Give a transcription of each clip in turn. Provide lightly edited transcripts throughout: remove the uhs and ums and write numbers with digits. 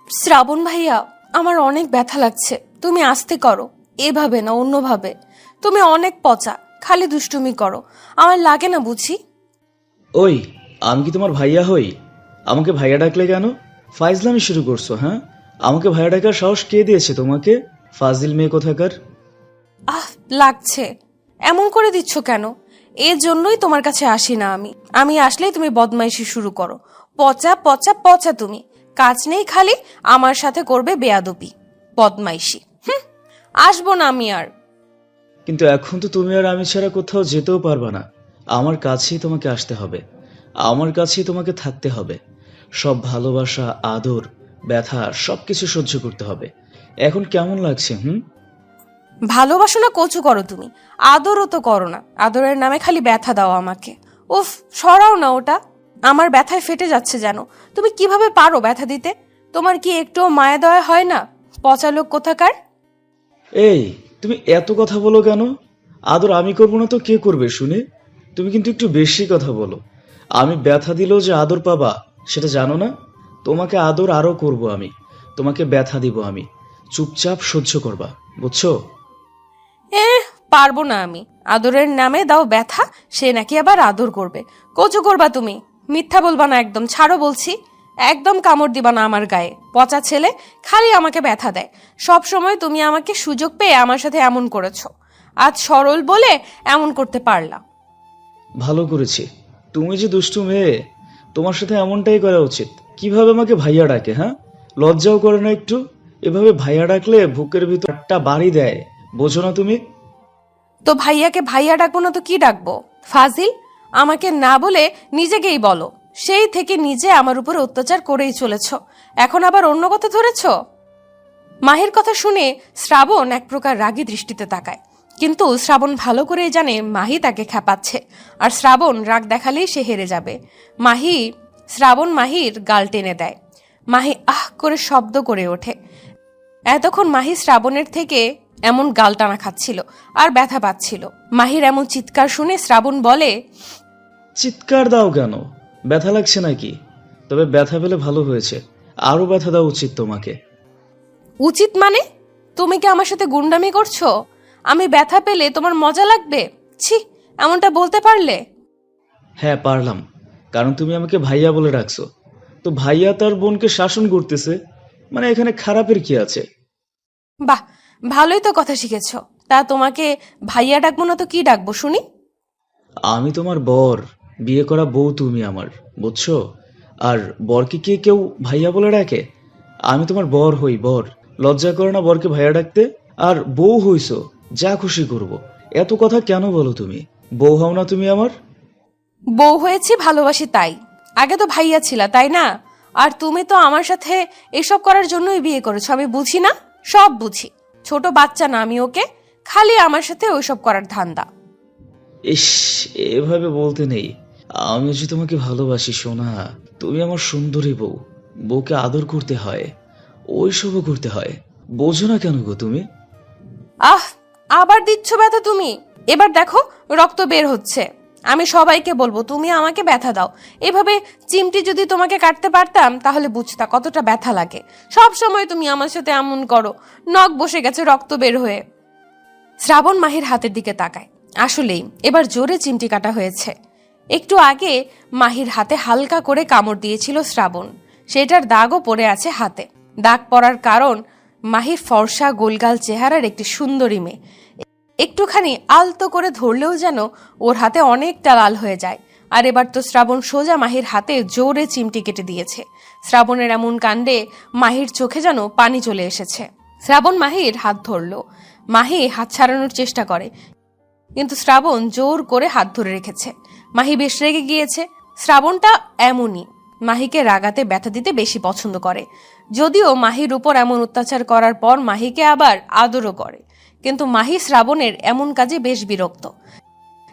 শ্রাবণ ভাইয়া, আমার অনেক ব্যথা লাগছে, তুমি আস্তে করো। এভাবে না, অন্যভাবে। তুমি অনেক পচা, খালি দুষ্টুমি করো, আমার লাগে না বুঝি। ওই, আমি কি তোমার ভাইয়া হই? আমাকে ভাইয়া ডাকলে কেন? ফাইজলামি শুরু করছো? হ্যাঁ, আমাকে ভাইয়া ডাকার সাহস কে দিয়েছে তোমাকে? ফাজিল মেয়ে কোথাকার। আহ, লাগছে। এমন করে দিচ্ছ কেন? এর জন্যই তোমার কাছে আসি না আমি। আমি আসলেই তুমি বদমাইশি শুরু করো। পচা পচা পচা তুমি। কাজ নেই, খালি আমার সাথে করবে বেয়াদবি, বদমাইশি। আসবো না আমি আর। কিন্তু এখন তো তুমি আর আমি ছাড়া কোথাও যেতেও পারবা না। আমার কাছেই তোমাকে আসতে হবে, আমার কাছেই তোমাকে থাকতে হবে। সব ভালোবাসা, আদর, ব্যথা সবকিছু সহ্য করতে হবে। এখন কেমন লাগছে? ভালোবাসো না কচু করো তুমি, আদরও তো করো না। আদরের নামে খালি ব্যথা দাও আমাকে। উফ, সরাও না ওটা। আমার ব্যথায় ফেটে যাচ্ছে যেন। তুমি কিভাবে পারো ব্যথা দিতে? তোমার কি একটুও মায়া দয়া হয় না? পচা লোক কোথাকার। এই, তুমি এত কথা বলো কেন? আদর আমি করবো না তো কে করবে শুনে? তুমি কিন্তু একটু বেশি কথা বলো। আমি ব্যথা দিলেও যে আদর পাবা সেটা জানো না? তোমাকে আদর আরো করব আমি, তোমাকে ব্যথা দিব আমি। চুপচাপ সহ্য করবা, বুঝছো? এ, পারবো না আমি। আদরের নামে দাও ব্যথা, সে নাকি আবার আদর করবে। কচু করবা তুমি। মিথ্যা বলবা না একদম, ছাড়ো বলছি। একদম কামড় দিবা না আমার গায়ে। পচা ছেলে, খালি আমাকে ব্যথা দেয়। সব সময় তুমি আমাকে সুযোগ পেয়ে আমার সাথে এমন করেছো। আজ সরল বলে এমন করতে পারলা। ভালো করেছি। তুমি যে দুষ্টু মেয়ে, তোমার সাথে এমনটাই করা উচিত। কিভাবে আমাকে ভাইয়া ডাকে? হ্যাঁ, লজ্জাও করে না একটু? এভাবে ভাইয়া ডাকলে বুকের ভিতর একটা বাড়ি দেয়, বোঝো না তুমি? তো ভাইয়াকে ভাইয়া ডাকবো না তো কি ডাকবো? ফাজিল। আমাকে না বলে নিজেকেই বলো। সেই থেকে নিজে আমার উপর অত্যাচার করেই চলেছ, এখন আবার অন্য কথা ধরেছ। মাহির কথা শুনে শ্রাবণ এক প্রকার রাগী দৃষ্টিতে তাকায়। কিন্তু শ্রাবণ ভালো করেই জানে মাহি তাকে খেপাচ্ছে, আর শ্রাবণ রাগ দেখালেই সে হেরে যাবে। শ্রাবণ মাহির গাল টেনে দেয়। মাহি আহ করে শব্দ করে ওঠে। এতক্ষণ মাহি শ্রাবণের থেকে এমন গাল টানা খাচ্ছিল আর ব্যথা পাচ্ছিল। মাহির এমন চিৎকার শুনে শ্রাবণ বলে, চিৎকার দাও কেন? ব্যথা লাগছে নাকি? তবে ব্যথা পেলে ভালো হয়েছে, আরো ব্যথা দেওয়া উচিত তোমাকে। উচিত মানে? তুমি কি আমার সাথে গুন্ডামি করছো? আমি ব্যথা পেলে তোমার মজা লাগবে? ছি, এমনটা বলতে পারলে? হ্যাঁ পারলাম, কারণ তুমি আমাকে ভাইয়া বলে ডাকছো। তো ভাইয়া তার বোনকে শাসন করতেছে, মানে এখানে খারাপের কি আছে? বাহ, ভালোই তো কথা শিখেছো। তা তোমাকে ভাইয়া ডাকবো না তো কি ডাকবো শুনি? আমি তোমার বর, বিয়ে করা বউ তুমি আমার, বুঝছো? আর বরকে কে কেউ ভাইয়া বলে ডাকে? আমি তোমার বর হই, বর। লজ্জা করে না বরকে ভাইয়া ডাকতে? আর বউ হইছো, যা খুশি করব। এত কথা কেন বলো তুমি? বউ হও না তুমি আমার? বউ হয়েছি ভালোবাসি তাই। আগে তো ভাইয়া ছিলা, তাই না? আর তুমি তো আমার সাথে এসব করার জন্যই বিয়ে করেছো, আমি বুঝি না? সব বুঝি। ছোট বাচ্চা না আমি ওকে, খালি আমার সাথে ওইসব করার ধান্দা। ইস, এভাবে বলতে নেই। আমি যে তোমাকে ভালোবাসি সোনা। তুমি আমার সুন্দরী বউ। বউকে আদর করতে হয়, ওইসবও করতে হয়। বোঝো না কেন গো তুমি? আহ, আবার দিচ্ছ ব্যথা তুমি। এবার দেখো, রক্ত বের হচ্ছে। আমি সবাইকে বলবো তুমি আমাকে ব্যথা দাও। এভাবে চিমটি যদি তোমাকে কাটতে পারতাম তাহলে বুঝতা কতটা ব্যথা লাগে। সব সময় তুমি আমার সাথে এমন করো। নখ বসে গেছে রক্ত বের হয়ে। শ্রাবণ মাহির হাতের দিকে তাকায়। আসলেই এবার জোরে চিমটি কাটা হয়েছে। একটু আগে মাহির হাতে হালকা করে কামড় দিয়েছিল শ্রাবণ, সেটার দাগও পড়ে আছে হাতে। দাগ পড়ার কারণ, মাহি ফর্সা গোলগাল চেহারার একটি সুন্দরী মেয়ে। একটুখানি আলতো করে ধরলেও যেন ওর হাতে অনেকটা লাল হয়ে যায়। আর এবার তো শ্রাবণ সোজা মাহির হাতে জোরে চিমটি কেটে দিয়েছে। শ্রাবণের এমন কাণ্ডে মাহির চোখে যেন পানি চলে এসেছে। শ্রাবণ মাহির হাত ধরল। মাহি হাত ছাড়ানোর চেষ্টা করে, কিন্তু শ্রাবণ জোর করে হাত ধরে রেখেছে। মাহি বেশ রেগে গিয়েছে। শ্রাবণটা এমনই, মাহিকে রাগাতে ব্যথা দিতে বেশি পছন্দ করে। যদিও মাহির উপর এমন অত্যাচার করার পর মাহিকে আবার আদরও করে, কিন্তু মাহি শ্রাবণের এমন কাজে বেশ বিরক্ত।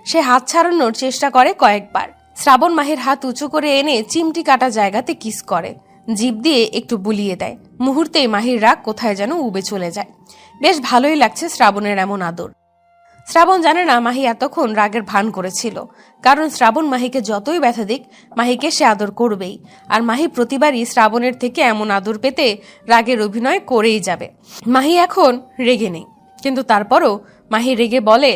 সে হাত ছাড়ানোর চেষ্টা করে কয়েকবার। শ্রাবণ মাহির হাত উঁচু করে এনে চিমটি কাটা জায়গাতে কিস করে, জিভ দিয়ে একটু বুলিয়ে দেয়। মুহূর্তেই মাহির রাগ কোথায় যেন উবে চলে যায়। বেশ ভালোই লাগছে শ্রাবণের এমন আদর। শ্রাবণ জানে না মাহি এতক্ষণ রাগের ভান করেছিল, কারণ শ্রাবণ মাহিকে যতই ব্যথা দিক মাহিকে সে আদর করবেই। আর মাহি প্রতিবারই শ্রাবণের থেকে এমন আদর পেতে রাগের অভিনয় করেই যাবে। মাহি এখন রেগে নেই, কিন্তু তারপরও মাহি রেগে বলে,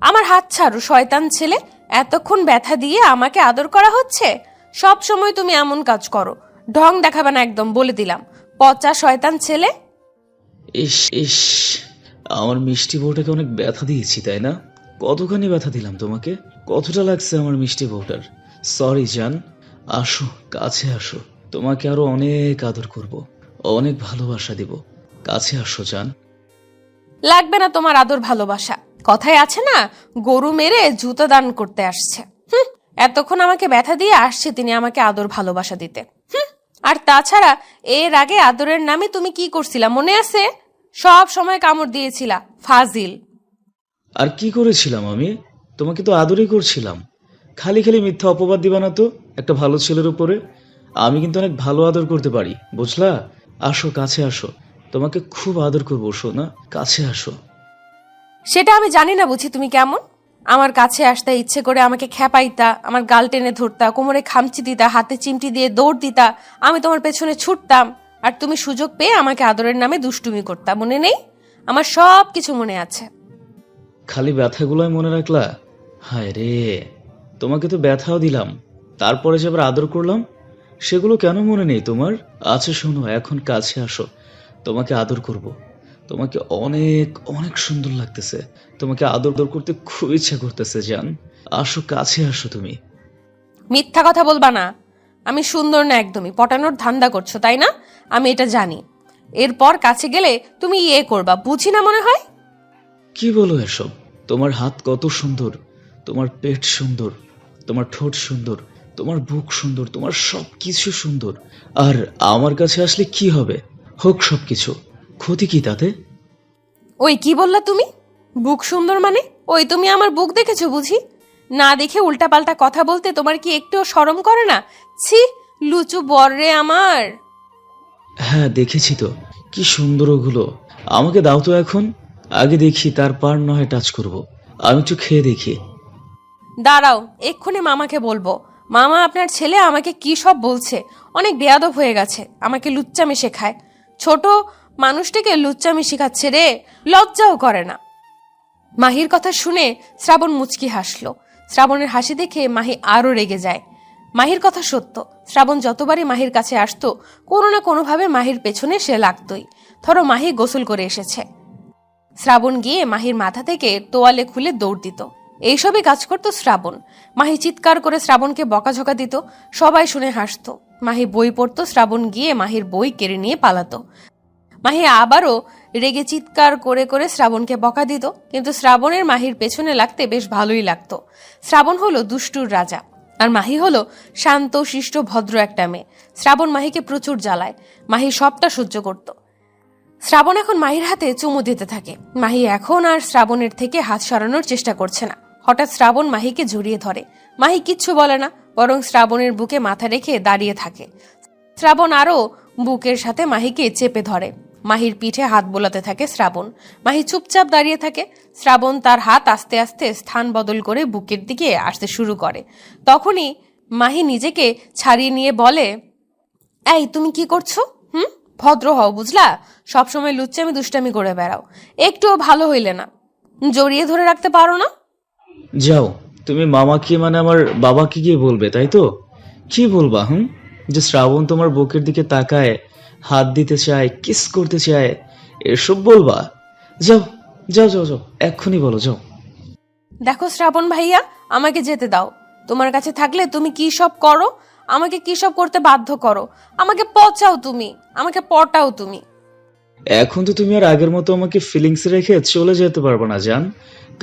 আমার হাত ছাড়ো শয়তান ছেলে, এতক্ষণ ব্যথা দিয়ে আমাকে আদর করা হচ্ছে। সব সময় তুমি এমন কাজ করো, ঢং দেখাবে না একদম বলে দিলাম, পচা শয়তান ছেলে। ইস ইস, আমার মিষ্টি বউটাকে অনেক ব্যথা দিয়েছি তাই না? কতখানি ব্যথা দিলাম তোমাকে? কতটা লাগছে আমার মিষ্টি বউটার? সরি জান, আসো কাছে আসো, তোমাকে আরো অনেক আদর করব, অনেক ভালোবাসা দিব। কাছে আসো জান। লাগবে না তোমার আদর ভালোবাসা, কথায় আছে না, গরু মেরে জুতো দান করতে আসছে। এতক্ষণ আমাকে ব্যথা দিয়ে আসছে তিনি আমাকে আদর ভালোবাসা দিতে। আর তাছাড়া এর আগে আদরের নামে তুমি কি করছিলা মনে আছে? সব সময় কামড় দিয়েছিলা, ফাজিল। আর কি করেছিলাম আমি? তোমাকে তো আদরই করছিলাম। খালি খালি মিথ্যা অপবাদ দিবা না তো একটা ভালো ছেলের উপরে। আমি কিন্তু অনেক ভালো আদর করতে পারি, বুঝলা? আসো কাছে আসো, তোমাকে খুব আদর করবো সোনা, কাছে আসো। সেটা আমি জানি না বুঝি তুমি কেমন? আমার কাছে আসতে ইচ্ছে করে আমাকে খ্যাপাইতা, আমার গাল টেনে ধরতা, কোমরে খামচি দিতা, হাতে চিমটি দিয়ে দৌড় দিতা, আমি তোমার পেছনে ছুটতাম, আর তুমি সুযোগ পেয়ে আমাকে আদরের নামে দুষ্টুমি করতা, মনে নেই? আমার সব কিছু মনে আছে। খালি ব্যথাগুলোই মনে রাখলা? হায় রে, তোমাকে তো ব্যথাও দিলাম, তারপরে যে আবার আদর করলাম, সেগুলো কেন মনে নেই তোমার? আচ্ছা শোনো, এখন কাছে আসো, তোমাকে আদর করব। তোমাকে অনেক অনেক সুন্দর লাগতেছে, তোমাকে আদর করতে খুব ইচ্ছা করতেছে জান। আসো কাছে আসো তুমি। মিথ্যা কথা বলবা না, আমি সুন্দর না একদমই, পটানোর ধান্দা করছো তাই না? আমি এটা জানি। এরপর কাছে গেলে তুমি ইয়ে করবা, বুঝি না মনে হয়? কি বলো এসব? তোমার হাত কত সুন্দর, তোমার পেট সুন্দর, তোমার ঠোঁট সুন্দর, তোমার বুক সুন্দর, তোমার সব কিছু সুন্দর। আর আমার কাছে আসলে কি হবে? হোক সব কিছু, ক্ষতি কি তাতে? ওই কি বললা তুমি? বুক সুন্দর মানে? ওই তুমি আমার বুক দেখেছো বুঝি? না দেখে উল্টাপাল্টা কথা বলতে তোমার কি একটুও শরম করে না? ছি, লুচু বর রে আমার। হ্যাঁ দেখেছি তো, কি সুন্দর ওগুলো। আমাকে দাও তো এখন, আগে দেখি, তারপর না হয় টাচ করব। আমি একটু খেয়ে দেখি। দাঁড়াও, এক্ষুনি মামাকে বলবো। মামা আপনার ছেলে আমাকে কি সব বলছে, অনেক বেয়াদব হয়ে গেছে, আমাকে লুচ্চামি শেখায়। ছোট মানুষটিকে লুচ্চামি শেখাচ্ছে রে, লজ্জাও করে না। মাহির কথা শুনে শ্রাবণ মুচকি হাসলো। শ্রাবণের হাসি দেখে মাহি আরো রেগে যায়। মাহির কথা সত্য, শ্রাবণ যতবারই মাহির কাছে আসতো কোনো না কোনোভাবে মাহির পেছনে সে লাগতোই। ধরো মাহি গোসল করে এসেছে, শ্রাবণ গিয়ে মাহির মাথা থেকে তোয়ালে খুলে দৌড় দিত। এইসবই কাজ করতো শ্রাবণ। মাহি চিৎকার করে শ্রাবণকে বকাঝকা দিত, সবাই শুনে হাসতো। মাহি বই পড়তো, শ্রাবণ গিয়ে মাহির বই কেড়ে নিয়ে পালাতো। মাহি আবারও রেগে চিৎকার করে করে শ্রাবণকে বকা দিত, কিন্তু শ্রাবণের মাহির পেছনে লাগতে বেশ ভালোই লাগতো। শ্রাবণ হলো দুষ্টুর রাজা, আর মাহি হলো শান্ত শিষ্ট ভদ্র একটা মেয়ে। শ্রাবণ মাহিকে প্রচুর জ্বালায়, মাহি সবটা সহ্য করত। শ্রাবণ এখন মাহির হাতে চুমু দিতে থাকে। মাহি এখন আর শ্রাবণের থেকে হাত সরানোর চেষ্টা করছে না। হঠাৎ শ্রাবণ মাহিকে জড়িয়ে ধরে। মাহি কিচ্ছু বলে না, বরং শ্রাবণের বুকে মাথা রেখে দাঁড়িয়ে থাকে। শ্রাবণ আরও বুকের সাথে মাহিকে চেপে ধরে। মাহির পিঠে হাত বোলাতে থাকে শ্রাবণ। মাহি চুপচাপ দাঁড়িয়ে থাকে। শ্রাবণ তার হাত আস্তে আস্তে স্থান বদল করে বুকের দিকে আসতে শুরু করে। তখনই মাহি নিজেকে ছাড়িয়ে নিয়ে বলে, এই তুমি কি করছো? ভদ্র হও বুঝলা, সবসময় লুচ্চামি দুষ্টামি করে বেড়াও, একটুও ভালো হইলে না। জড়িয়ে ধরে রাখতে পারো না? যাও, তুমি মামাকে মানে আমার বাবাকে গিয়ে বলবে, তাই তো? কি বলবা? যে শ্রাবণ তোমার বুকের দিকে তাকায়, হাত দিতে চায়, কিস করতে চায়, এসব বলবা? যাও যাও যাও যাও, এক্ষুনি বলো, যাও। দেখো শ্রাবণ ভাইয়া, আমাকে যেতে দাও। তোমার কাছে থাকলে তুমি কি সব করো, আমাকে কি সব করতে বাধ্য করো। আমাকে পচাও তুমি, আমাকে পটাও তুমি। এখন তো তুমি আর আগের মতো আমাকে ফিলিংস রেখে চলে যেতে পারবে না জান,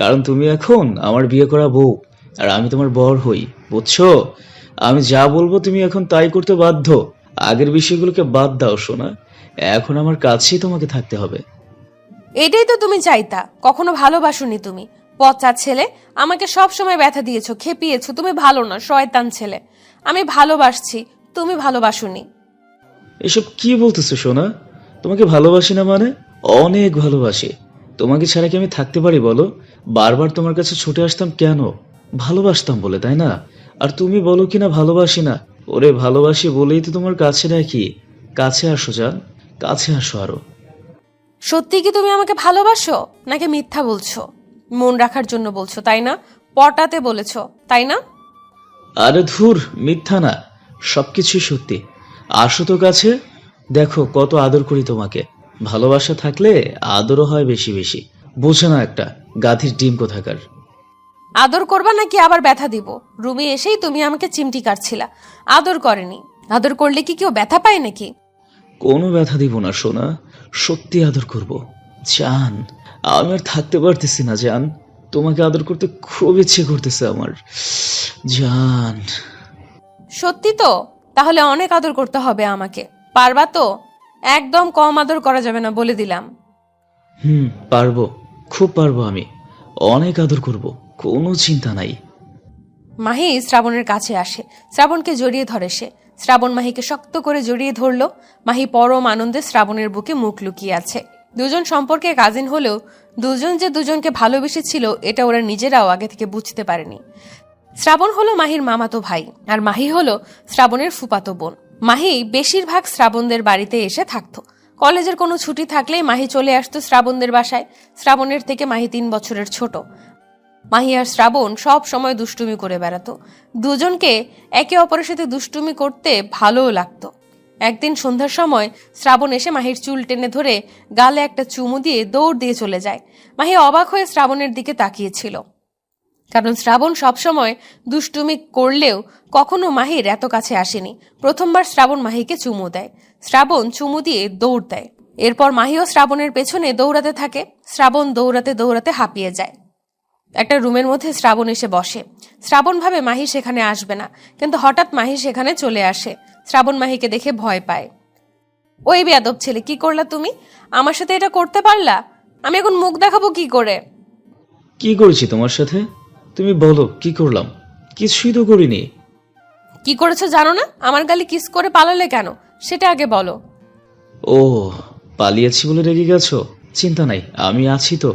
কারণ তুমি এখন আমার বিয়ে করা বউ, আর আমি তোমার বর হই, বুঝছো? আমি যা বলবো তুমি এখন তাই করতে বাধ্য। আগের বিষয়গুলোকে বাদ দাও সোনা, এখন আমার কাছেই তোমাকে থাকতে হবে। এটাই তো তুমি চাইতা, কখনো ভালোবাসোনি তুমি। পচা ছেলে, আমাকে সব সময় ব্যথা দিয়েছো, খেপিয়েছো। তুমি ভালো না, শয়তান ছেলে। আমি ভালোবাসছি, তুমি ভালোবাসোনি। এসব কি বলতেছো সোনা? তোমাকে ভালোবাসি না মানে? অনেক ভালোবাসি। তোমাকে ছাড়া কি আমি থাকতে পারি বলো? বারবার তোমার কাছে ছুটে আসতাম কেন? ভালোবাসতাম বলে, তাই না? আর তুমি বলো কি না ভালোবাসি না। ওরে ভালোবাসি বলেই তো তোমার কাছে রাখি। কাছে আসো জান, কাছে আসো আরো। সত্যি কি তুমি আমাকে ভালোবাসো নাকি মিথ্যা বলছো? মন রাখার জন্য বলছো তাই না? পটাতে বলেছো তাই না? আরে ধুর, মিথ্যা না, সবকিছুই সত্যি। আসো তো কাছে, দেখো কত আদর করি তোমাকে। ভালোবাসা থাকলে আদরও হয় বেশি বেশি। বোঝে না একটা গাধীর ডিম কোথাকার। আদর করবা নাকি আবার ব্যথা দিব? রুমে এসেই তুমি আমাকে চিমটি কাটছিলা, আদর করেনি। আদর করলে কি কেউ ব্যথা পায় নাকি? কোনো ব্যথা দিব না সোনা, সত্যি আদর করব। জান, আমি আর থাকতে পারতেছি না জান, তোমাকে আদর করতে খুব ইচ্ছে করতেছে আমার জান। সত্যি তো? তাহলে অনেক আদর করতে হবে আমাকে, পারবা তো? একদম কম আদর করা যাবে না বলে দিলাম। পারবো, খুব পারবো আমি। অনেক আদর করব, কোনো চিন্তা নাই। মাহি শ্রাবণের কাছে আসে, শ্রাবণকে জড়িয়ে ধরে সে। শ্রাবণ মাহিকে শক্ত করে জড়িয়ে ধরল। মাহি পরম আনন্দে শ্রাবণের বুকে মুখ লুকিয়ে আছে। দুজন সম্পর্কে কাজিন হলেও দুজন যে দুজনকে ভালোবেসেছিল এটা ওরা নিজেরাও আগে থেকে বুঝতে পারেনি। শ্রাবণ হলো মাহির মামাতো ভাই, আর মাহি হলো শ্রাবণের ফুপাতো বোন। মাহি বেশিরভাগ শ্রাবণদের বাড়িতে এসে থাকতো। কলেজের কোনো ছুটি থাকলেই মাহি চলে আসতো শ্রাবণদের বাসায়। শ্রাবণের থেকে মাহি 3 বছরের ছোট। মাহি আর শ্রাবণ সব সময় দুষ্টুমি করে বেড়াতো। দুজনকে একে অপরের সাথে দুষ্টুমি করতে ভালোও লাগতো। একদিন সন্ধ্যার সময় শ্রাবণ এসে মাহির চুল টেনে ধরে গালে একটা চুমু দিয়ে দৌড় দিয়ে চলে যায়। মাহি অবাক হয়ে শ্রাবণের দিকে তাকিয়েছিল, কারণ শ্রাবণ সবসময় দুষ্টুমি করলেও কখনো মাহির এত কাছে আসেনি। প্রথমবার শ্রাবণ মাহিকে চুমু দেয়। শ্রাবণ চুমু দিয়ে দৌড় দেয়। এরপর মাহিও শ্রাবণের পেছনে দৌড়াতে থাকে। শ্রাবণ দৌড়াতে দৌড়াতে হাঁপিয়ে যায়। একটা রুমের মধ্যে শ্রাবণ এসে বসে। শ্রাবণ ভাবে মাহি সেখানে আসবে না, কিন্তু হঠাৎ মাহি সেখানে চলে আসে। শ্রাবণ মাহিকে দেখে ভয় পায়। ওই বেয়াদব ছেলে, কি করলা তুমি? আমার সাথে এটা করতে পারলা? আমি এখন মুখ দেখাবো কি করে? কি করেছি তোমার সাথে? তুমি বলো কি করলাম? কিছুই তো করিনি। কি করেছো জানো না? আমার গালে কিস করে পালালে কেন সেটা আগে বলো। ও, পালিয়েছি বলে রেগে গেছো? চিন্তা নাই, আমি আছি তো,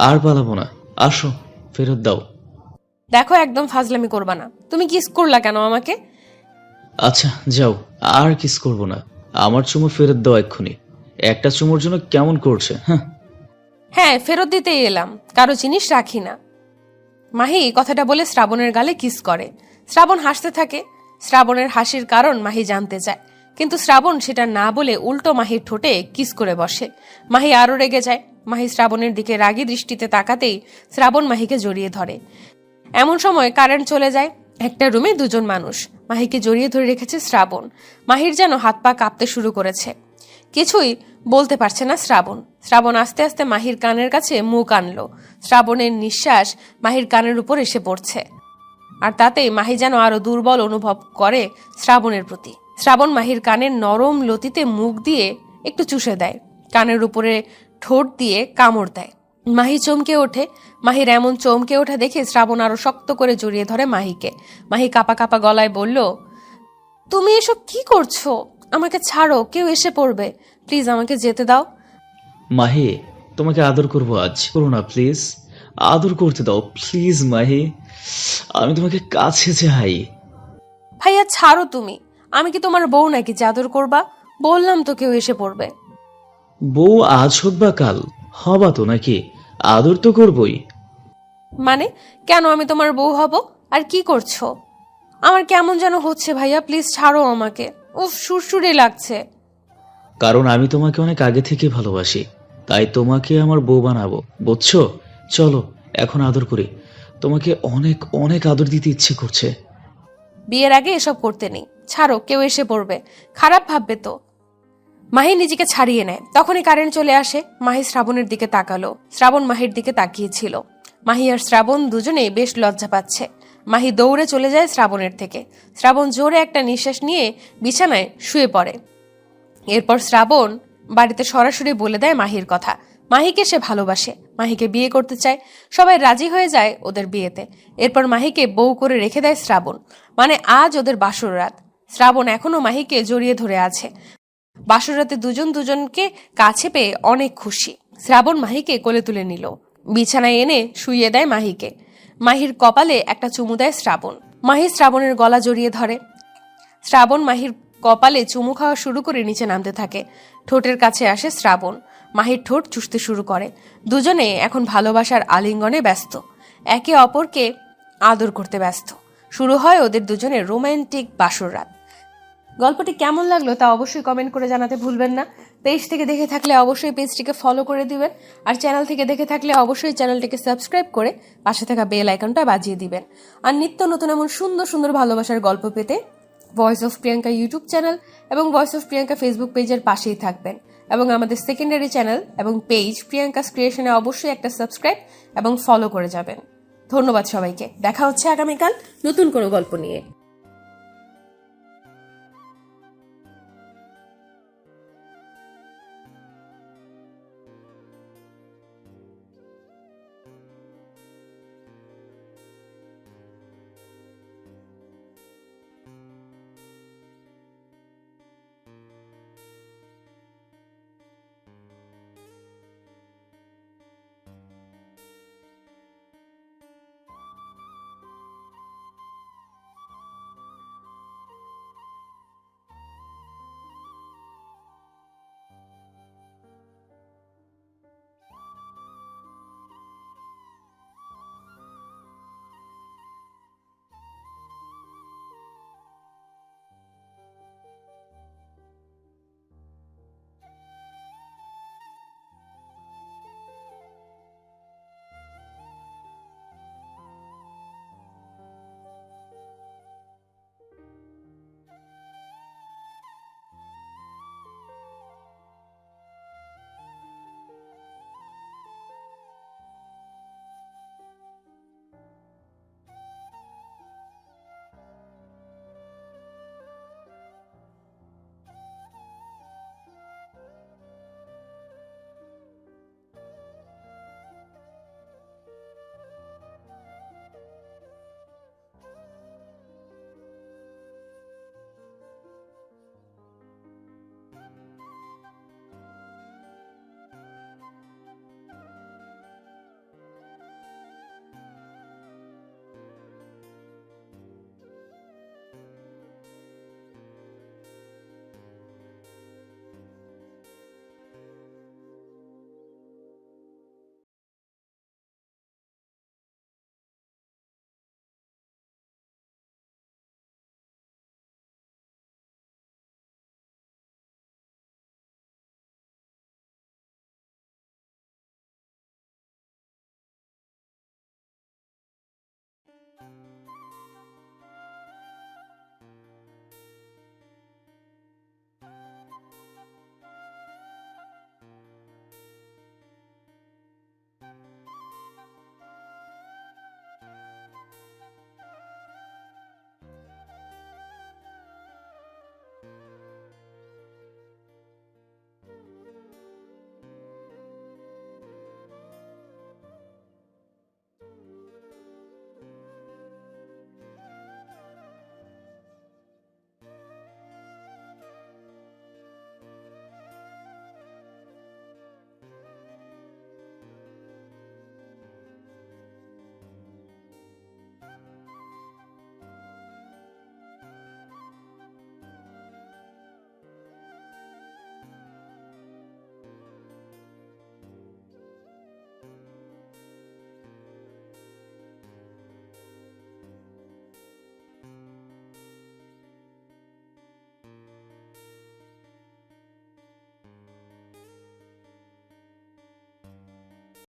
আর পালাবো না। আসো, ফেরত দাও। দেখো, একদম ফাজলামি করবা না। তুমি কিস করলা কেন আমাকে? আচ্ছা যাও, আর কিস করব না। আমার চুমু ফেরত দাও এক্ষুনি। একটা চুমুর জন্য কেমন করছে, হ্যাঁ? হ্যাঁ, ফেরত দিতেই এলাম, কারো জিনিস রাখি না। মাহি কথাটা বলে শ্রাবণের গালে কিস করে। শ্রাবণ হাসতে থাকে। শ্রাবণের হাসির কারণ মাহি জানতে চায়, কিন্তু শ্রাবণ সেটা না বলে উল্টো মাহির ঠোঁটে কিস করে বসে। মাহি আরো রেগে যায়। মাহি শ্রাবণের দিকে রাগী দৃষ্টিতে তাকাতেই শ্রাবণ মাহিকে জড়িয়ে ধরে। এমন সময় কারেন্ট চলে যায়। একটা রুমে দুজন মানুষ মাহিকে জড়িয়ে ধরে রেখেছে শ্রাবণ। মাহির যেন হাত পা কাঁপতে শুরু করেছে। কিছুই বলতে পারছে না শ্রাবণ। শ্রাবণ আস্তে আস্তে মাহির কানের কাছে মুখ আনলো। শ্রাবণের নিঃশ্বাস মাহির কানের উপর এসে পড়ছে, আর তাতেই মাহি যেন আরো দুর্বল অনুভব করে শ্রাবণের প্রতি। শ্রাবণ মাহির কানের নরম লতিতে মুখ দিয়ে একটু চুষে দেয়, কানের উপরে ঠোঁট দিয়ে কামড় দেয়। মাহি চমকে ওঠে। মাহির এমন চমকে ওঠা দেখে শ্রাবণ আরো শক্ত করে জড়িয়ে ধরে মাহিকে। মাহি কাপা কাপা গলায় বলল, তুমি এসব কি করছো? আমাকে ছাড়ো, কেউ এসে পড়বে। প্লিজ আমাকে যেতে দাও। মাহি, তোমাকে আদর করবো আজ, করো না প্লিজ। আদর করতে দাও প্লিজ মাহি, আমি তোমাকে কাছে চাই। ভাইয়া ছাড়ো তুমি। আমি কি তোমার বউ নাকি যে আদর করবা? বললাম তো কেউ এসে পড়বে। বউ আজ হোক বা কাল, হবা তো নাকি? আদর তো করবই। মানে কেন আমি তোমার বউ হব? আর কি করছো? আমার কেমন যেন হচ্ছে ভাইয়া, প্লিজ ছাড়ো আমাকে। উফ, সুরসুরে লাগছে। কারণ আমি তোমাকে অনেক আগে থেকে ভালোবাসি, তাই তোমাকে আমার বউ বানাবো, বুঝছো? চলো এখন আদর করি, তোমাকে অনেক অনেক আদর দিতে ইচ্ছে করছে। বিয়ের আগে এসব করতে নেই, ছাড়ো, কেউ এসে পড়বে, খারাপ ভাববে তো। মাহি নিজেকে ছাড়িয়ে নেয়। তখনই কারেন্ট চলে আসে। মাহি শ্রাবণের দিকে তাকালো। শ্রাবণ মাহির দিকে তাকিয়েছিল। মাহি আর শ্রাবণ দুজনেই বেশ লজ্জা পাচ্ছে। মাহি দৌড়ে চলে যায় শ্রাবণের থেকে। শ্রাবণ জোরে একটা নিঃশ্বাস নিয়ে বিছানায় শুয়ে পড়ে। এরপর শ্রাবণ বাড়িতে সরাসরি বলে দেয় মাহির কথা। মাহিকে সে ভালোবাসে, মাহিকে বিয়ে করতে চায়। সবাই রাজি হয়ে যায় ওদের বিয়েতে। এরপর মাহিকে বউ করে রেখে দেয় শ্রাবণ। মানে আজ ওদের বাসর রাত। শ্রাবণ এখনো মাহিকে জড়িয়ে ধরে আছে। বাসর রাতে দুজন দুজনকে কাছে পেয়ে অনেক খুশি। শ্রাবণ মাহিকে কোলে তুলে নিল, বিছানায় এনে শুইয়ে দেয় মাহিকে। মাহির কপালে একটা চুমু দেয় শ্রাবণ। মাহি শ্রাবণের গলা জড়িয়ে ধরে। শ্রাবণ মাহির কপালে চুমু খাওয়া শুরু করে নিচে নামতে থাকে। ঠোঁটের কাছে আসে শ্রাবণ, মাহির ঠোঁট চুষতে শুরু করে। দুজনে এখন ভালোবাসার আলিঙ্গনে ব্যস্ত, একে অপরকে আদর করতে ব্যস্ত। শুরু হয় ওদের দুজনের রোমান্টিক বাসর রাত। গল্পটি কেমন লাগলো তা অবশ্যই কমেন্ট করে জানাতে ভুলবেন না। পেজ থেকে দেখে থাকলে অবশ্যই পেজটিকে ফলো করে দিবেন, আর চ্যানেল থেকে দেখে থাকলে অবশ্যই চ্যানেলটিকে সাবস্ক্রাইব করে পাশে থাকা বেল আইকনটা বাজিয়ে দিবেন। আর নিত্য নতুন এমন সুন্দর সুন্দর ভালোবাসার গল্প পেতে voice of Priyanka YouTube channel এবং ভয়েস অফ প্রিয়াঙ্কা ফেসবুক পেজের পাশেই থাকবেন, এবং আমাদের সেকেন্ডারি চ্যানেল এবং পেজ প্রিয়াঙ্কাস ক্রিয়েশনে অবশ্যই একটা সাবস্ক্রাইব এবং ফলো করে যাবেন। ধন্যবাদ সবাইকে। দেখা হচ্ছে আগামীকাল নতুন কোনো গল্প নিয়ে।